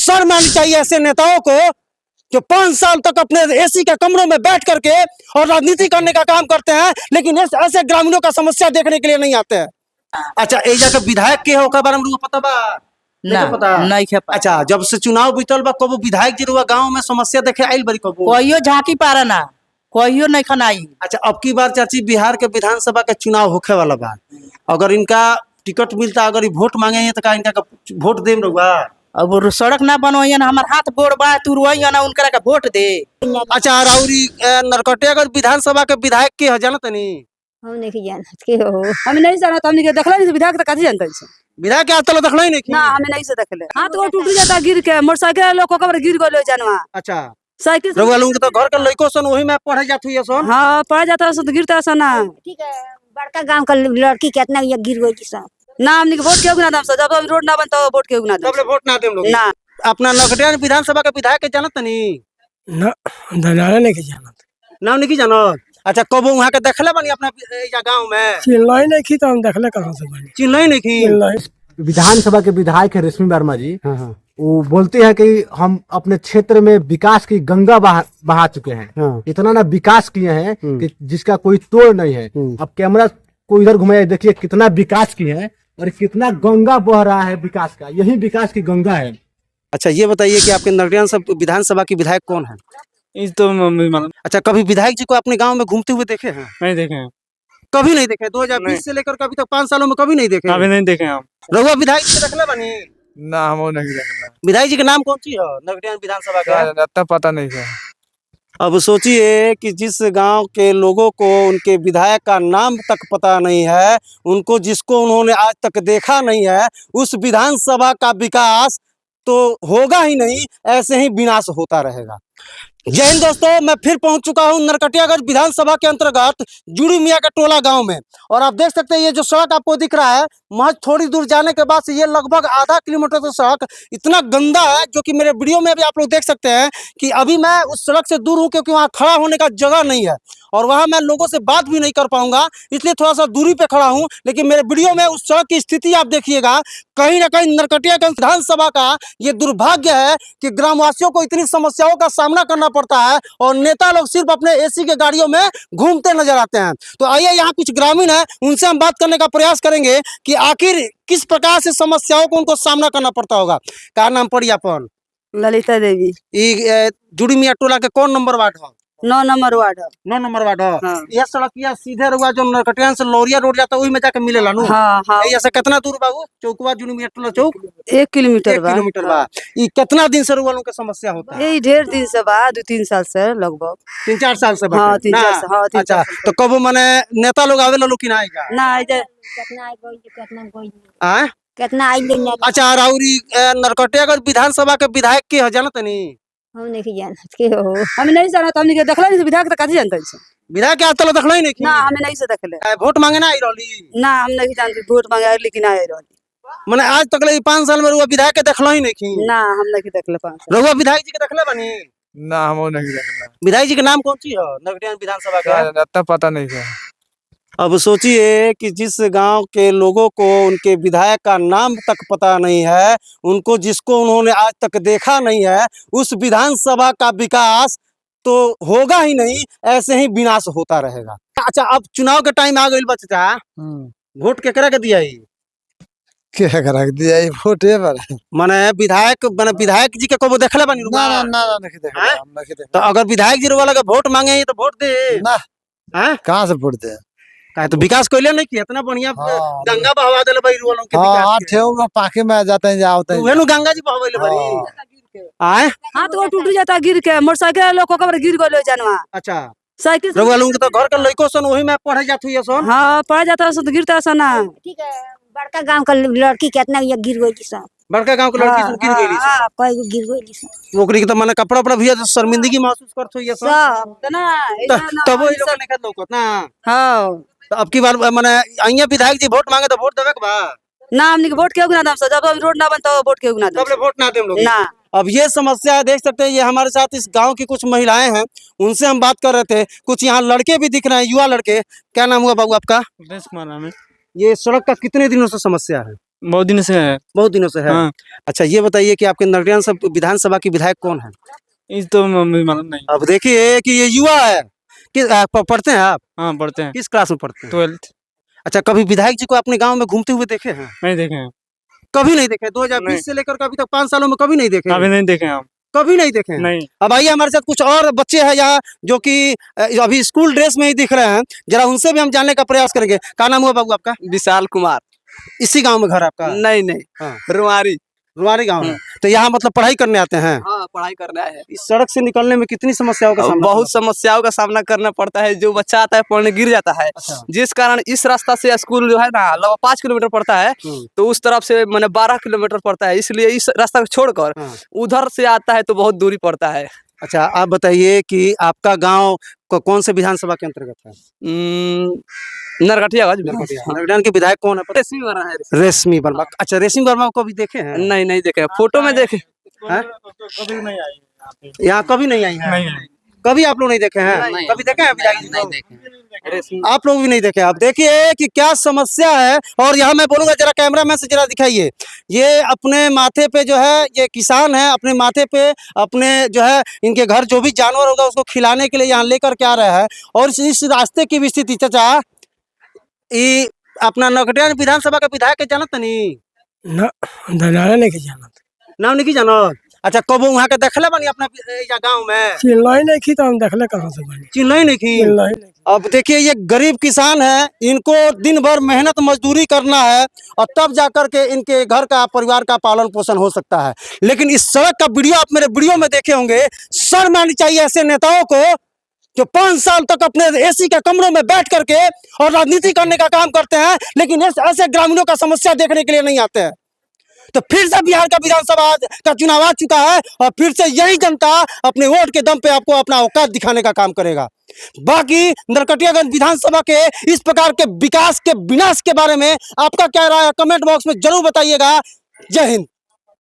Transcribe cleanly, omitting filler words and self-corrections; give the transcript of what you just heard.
शर्म आनी चाहिए ऐसे नेताओं को जो 5 साल तक अपने एसी के कमरों में बैठ करके और राजनीति करने का काम करते हैं, लेकिन ऐसे ग्रामीणों का समस्या देखने के लिए नहीं आते हैं। अच्छा, एजा के विधायक के होकर बारे में पता बा? ना पता नहीं खे पता। अच्छा, जब से चुनाव बीतल बा कबो विधायक जी रुआ गांव में समस्या देखे आइल बड़ी कबो? कोइयो झांकी पारा ना, कोइयो नहीं खनाई। अच्छा, अब की बार चाची बिहार के विधानसभा के चुनाव होखे वाला बा, अगर इनका टिकट मिलता, अगर वोट मांगे तो का इनका वोट देम रहुआ? अब वो सड़क ना बनवाइए ना, हमार हाथ गोड़ बा तुरवाइए ना, उनकरा का वोट दे। अच्छा, राउरी नरकटियागंज विधानसभा के विधायक के ह जानत नहीं? हम नहीं जानत के हो। हम नहीं जानत, हमनी के देखला नहीं विधायक त काजी जानत छै। विधायक के आज तक देखल नहीं? ना हमें नहीं से देखले। हाथ गोड़ टूट जाता गिर के, मोटरसाइकिल लोग को गिर गलो जानवा। अच्छा, साइकिल रहुआ लोग तो घर के लइको सन वही में पढ़े जात हुई सन? हां पड़ जाता से गिरता से ना। ठीक है, बड़का गांव का लड़की कितना ये गिर गई सब। ना हमनी के वोट के गुना दाम से, जब रोड ना बनता वोट के गुना दाम। तब ले वोट ना देम लोग? ना। अपना नरकटियागंज विधानसभा के विधायक के जानत नहीं? ना दलाले नहीं जानत। नाम नहीं जानत? अच्छा, कबो वहां के देखले बनी अपना गांव में? चिल्लाई नहीं की तो हम देखले कहां से बनी? चिल्लाई नहीं की? चिल्लाई विधानसभा के विधायक है रेशमी वर्मा जी। हाँ। वो बोलते हैं कि हम अपने क्षेत्र में विकास की गंगा बहा चुके हैं। हाँ। इतना ना विकास किए हैं कि जिसका कोई तोड़ नहीं है। अब कैमरा को इधर घुमाइए, देखिए कितना विकास किए हैं और कितना गंगा बह रहा है विकास का, यही विकास की गंगा है। अच्छा, ये बताइए कि आपके नरकटियागंज विधानसभा की विधायक कौन है? इस तो मालूम अच्छा, कभी विधायक जी को अपने गांव में घूमते हुए देखे हैं? नहीं देखे हैं। कभी नहीं देखे? 2020 से लेकर कभी तक 5 सालों में कभी नहीं देखे? अभी नहीं देखे हम। रहुआ विधायक जी के देखले बनी? ना हम नहीं देखे। विधायक जी के नाम कौन सी है नरकटियागंज विधानसभा का? इतना पता नहीं है। अब सोचिए कि जिस गांव के लोगों को उनके विधायक का नाम तक पता नहीं है, उनको जिसको उन्होंने आज तक देखा नहीं है, उस विधानसभा का विकास तो होगा ही नहीं, ऐसे ही विनाश होता रहेगा। जय हिंद दोस्तों, मैं फिर पहुंच चुका हूं नरकटियागंज विधानसभा के अंतर्गत जुड़ी मियाँ का टोला गांव में, और आप देख सकते हैं ये जो सड़क आपको दिख रहा है, महज थोड़ी दूर जाने के बाद से ये लगभग आधा किलोमीटर की सड़क इतना गंदा है, जो कि मेरे वीडियो में भी आप लोग देख सकते हैं कि अभी मैं उस सड़क से दूर हूं, क्योंकि वहाँ खड़ा होने का जगह नहीं है और वहाँ मैं लोगों से बात भी नहीं कर पाऊंगा, इसलिए थोड़ा सा दूरी पे खड़ा हूँ। लेकिन मेरे वीडियो में उस सड़क की स्थिति आप देखिएगा। कहीं ना कहीं नरकटियागंज विधानसभा का ये दुर्भाग्य है कि ग्रामवासियों को इतनी समस्याओं का सामना करना पड़ता है और नेता लोग सिर्फ अपने एसी के गाड़ियों में घूमते नजर आते हैं। तो आइए, यहाँ कुछ ग्रामीण हैं, उनसे हम बात करने का प्रयास करेंगे कि आखिर किस प्रकार से समस्याओं को उनको सामना करना पड़ता होगा। क्या नाम पड़ी अपन? ललिता देवी। जुड़ी मियाँ टोला के कौन नंबर वार्ड है? 9 नंबर वार्ड। 9 नंबर वार्ड है। हाँ। यह सड़किया सीधे रुआ जो नरकटियागंज से लौरिया रोड जाता है, वही में जाके मिलेला नु? हां हां। ऐसे कितना दूर बाबू चौकवा जुड़ी मियाँ टोला चौक? 1 किलोमीटर बा। 1 किलोमीटर बा। ई कितना दिन से रुआ लोग के समस्या होता है? यही ढेर दिन से बा, 2-3 साल से लगभग। 3-4 साल से? हाँ, 3-4 ना? साल। हाँ, 3-4 अच्छा, साल। तो कबो मने नेता लोग आवे लो कि ना आएगा? ना इधर कितना आई गई, कितना गई, आए? कितना आई गई। अच्छा, राउरी नरकटियागंज विधानसभा के विधायक के ह जानत नहीं? हम नहीं जानत के हो। हम नहीं जानत, हमनी के देखला नहीं विधायक त काजी जानत छै। विधायक के आज तक देखल नहीं? ना हमें नहीं से देखले। वोट मांगे ना आई रहली? ना हम नहीं जानते, वोट मांगे लेकिन आए रहली। मने आज तक ले 5 साल में रुआ विधायक के देखल ही नहीं? ना हम नहीं देखले 5 साल। रुआ विधायक जी के देखले बनी? ना हम नहीं देखे। विधायक जी के नाम कौन सी है नरकटियागंज विधानसभा का? इतना पता नहीं है। अब सोचिए कि जिस गांव के लोगों को उनके विधायक का नाम तक पता नहीं है, उनको जिसको उन्होंने आज तक देखा नहीं है, उस विधानसभा का विकास तो होगा ही नहीं, ऐसे ही विनाश होता रहेगा। अच्छा, अब चुनाव के टाइम आ गई बच्चा, वोट केकरा के दिया? क्या करा दिया वोट पर? माने विधायक जी के को देखले बनी? ना ना ना नहीं देखा, हैं? हम नहीं देखा। तो अगर विधायक जी वाला के वोट मांगे तो वोट दे ना। हैं? कहाँ से वोट दे? काहे तो विकास कोइले नहीं किया, इतना बढ़िया हाँ। गंगा बहवा देले भाई रुआ लोग के हाँ विकास के। ठेऊ में पाके में जाते हैं जाते हैं। उहेनु गंगा जी बहवैले बड़ी। आए? हाथ गोड़ टूट जाता गिर के, मोटरसाइकिल लोग को गिर गलो जानवा। अच्छा, साइकिल रहुआ लोग तो घर के लइको सन वही में पढ़े जात हुई सन? हां पड़ जाता से गिरता से ना। ठीक है, बड़का गांव का लड़की कितना ये गिर गई सब। बड़का गांव के लड़की सन गिर गईली सन? हां, कोई गिर गई सब। ओकरी के तो माने कपड़ा उपड़ा भी शर्मिंदगी महसूस करत हुई सन? सब त ना तब वो लोग ने कहत लौकत ना। हां। तो अब की बार माने आइया विधायक जी वोट मांगे तो वोट देवे के बा? ना हमनी के वोट के गुना दाम से, जब रोड ना बनता वोट के गुना दाम तब ले वोट ना देम लोग? ना। अब ये समस्या है, देख सकते हैं ये हमारे साथ इस गांव की कुछ महिलाएं हैं, उनसे हम बात कर रहे थे। कुछ यहाँ लड़के भी दिख रहे हैं, युवा लड़के। क्या नाम हुआ बाबू आपका? कुमार नाम है। ये सड़क का कितने दिनों से समस्या है? बहुत दिन से है। बहुत दिनों से है। हाँ। अच्छा ये बताइए कि आपके नरकटियागंज सब विधानसभा की विधायक कौन है? इस तो मालूम नहीं। अब देखिए कि ये युवा है कि पढ़ते हैं आप? हाँ पढ़ते हैं। किस क्लास में पढ़ते हैं? 12th। अच्छा कभी विधायक जी को अपने गांव में घूमते हुए देखे हैं? नहीं देखे हैं। कभी नहीं देखे? 2020 नहीं। से लेकर के अभी तक 5 सालों में कभी नहीं देखे? अभी नहीं देखे हम। कभी नहीं देखे हैं? नहीं। अब आइए हमारे साथ कुछ और बच्चे हैं यहाँ जो कि अभी स्कूल ड्रेस में ही दिख रहे हैं, जरा उनसे भी हम जानने का प्रयास करेंगे। क्या नाम हुआ बाबू आपका? विशाल कुमार। इसी गांव में घर आपका? नहीं नहीं, हाँ। रुआरी। रुआरी गांव है। तो यहाँ मतलब पढ़ाई करने आते हैं? हाँ पढ़ाई करना है। इस सड़क से निकलने में कितनी समस्याओं का सामना? बहुत समस्याओं का सामना करना पड़ता है। जो बच्चा आता है पढ़ने गिर जाता है, अच्छा। जिस कारण इस रास्ता से स्कूल जो है ना लगभग 5 किलोमीटर पड़ता है, तो उस तरफ से मैंने 12 किलोमीटर पड़ता है, इसलिए इस रास्ता को छोड़कर हाँ। उधर से आता है तो बहुत दूरी पड़ता है। अच्छा आप बताइए कि आपका गांव कौन से विधानसभा के अंतर्गत है? नरकटियागंज। नरकटियागंज के विधायक कौन है? रेशमी वर्मा है। रेशमी वर्मा। अच्छा रेशमी वर्मा को कभी देखे हैं? नहीं नहीं देखे, फोटो में देखे। हैं? यहाँ कभी नहीं आई है? कभी आप लोग नहीं देखे हैं? कभी देखे हैं विधायक जी को? आप लोग भी नहीं देखे। आप देखिए कि क्या समस्या है। और यहाँ मैं बोलूंगा जरा कैमरामैन से जरा दिखाइए, ये अपने माथे पे जो है ये किसान है, अपने माथे पे अपने जो है इनके घर जो भी जानवर होगा उसको खिलाने के लिए यहाँ लेकर के आ रहा है। और इस रास्ते की भी स्थिति चाचा ये अपना नरकटियागंज विधानसभा का विधायक के जानत नहीं? ना दलाला नहीं के जानत। नाम नहीं जानत? अच्छा कब वहाँ के देखले बनी अपना गाँव में? चिल्लाई नहीं की तो हम देखले कहाँ से बनी। चिल्लाई नहीं की? चिल्लाई नहीं। अब देखिए ये गरीब किसान है, इनको दिन भर मेहनत मजदूरी करना है और तब जाकर के इनके घर का परिवार का पालन पोषण हो सकता है। लेकिन इस सड़क का वीडियो आप मेरे वीडियो में देखे होंगे। शर्म आनी चाहिए ऐसे नेताओं को जो 5 साल तक अपने एसी के कमरों में बैठ करके और राजनीति करने का काम करते हैं, लेकिन ऐसे ग्रामीणों का समस्या देखने के लिए नहीं आते हैं। तो फिर से बिहार का विधानसभा का चुनाव आ चुका है और फिर से यही जनता अपने वोट के दम पे आपको अपना औकात दिखाने का काम करेगा। बाकी नरकटियागंज विधानसभा के इस प्रकार के विकास के विनाश के बारे में आपका क्या राय है? कमेंट बॉक्स में जरूर बताइएगा। जय हिंद।